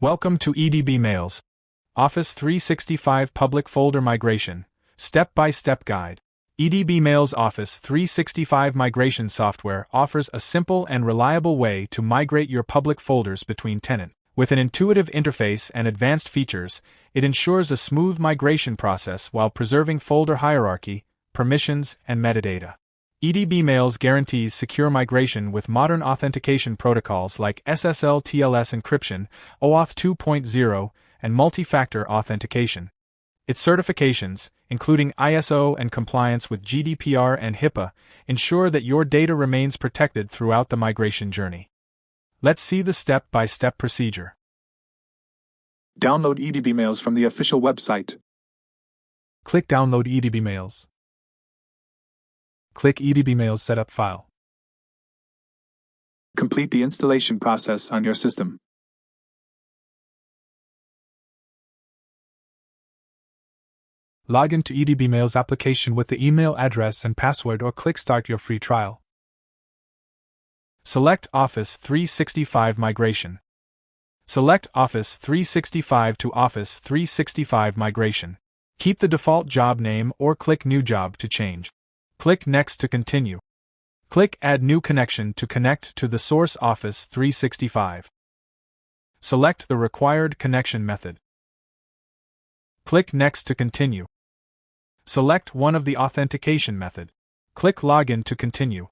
Welcome to EdbMails, Office 365 Public Folder Migration, Step-by-Step Guide. EdbMails Office 365 migration software offers a simple and reliable way to migrate your public folders between tenants. With an intuitive interface and advanced features, it ensures a smooth migration process while preserving folder hierarchy, permissions, and metadata. EdbMails guarantees secure migration with modern authentication protocols like SSL/TLS encryption, OAuth 2.0, and multi-factor authentication. Its certifications, including ISO and compliance with GDPR and HIPAA, ensure that your data remains protected throughout the migration journey. Let's see the step-by-step procedure. Download EdbMails from the official website. Click Download EdbMails. Click EdbMails Setup File. Complete the installation process on your system. Log into EdbMails application with the email address and password or click Start your free trial. Select Office 365 Migration. Select Office 365 to Office 365 Migration. Keep the default job name or click New Job to change. Click Next to continue. Click Add New Connection to connect to the source Office 365. Select the required connection method. Click Next to continue. Select one of the authentication method. Click Login to continue.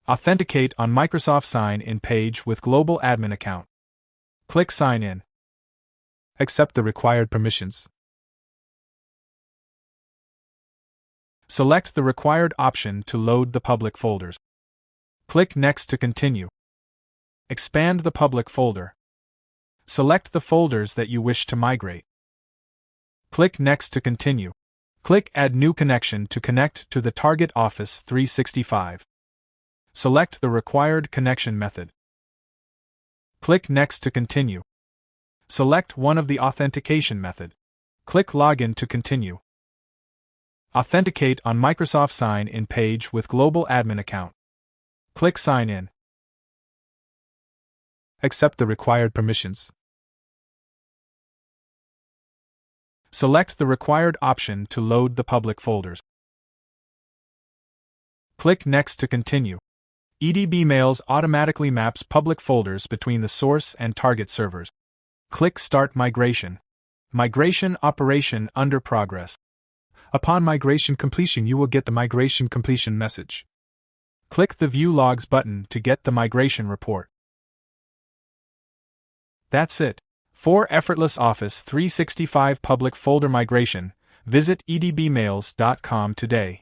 Authenticate on Microsoft Sign-In page with Global Admin account. Click Sign In. Accept the required permissions. Select the required option to load the public folders. Click Next to continue. Expand the public folder. Select the folders that you wish to migrate. Click Next to continue. Click Add New Connection to connect to the target Office 365. Select the required connection method. Click Next to continue. Select one of the authentication method. Click Login to continue. Authenticate on Microsoft Sign-In page with Global Admin account. Click Sign In. Accept the required permissions. Select the required option to load the public folders. Click Next to continue. EdbMails automatically maps public folders between the source and target servers. Click Start Migration. Migration operation under progress. Upon migration completion, you will get the migration completion message. Click the View Logs button to get the migration report. That's it. For effortless Office 365 public folder migration, visit edbmails.com today.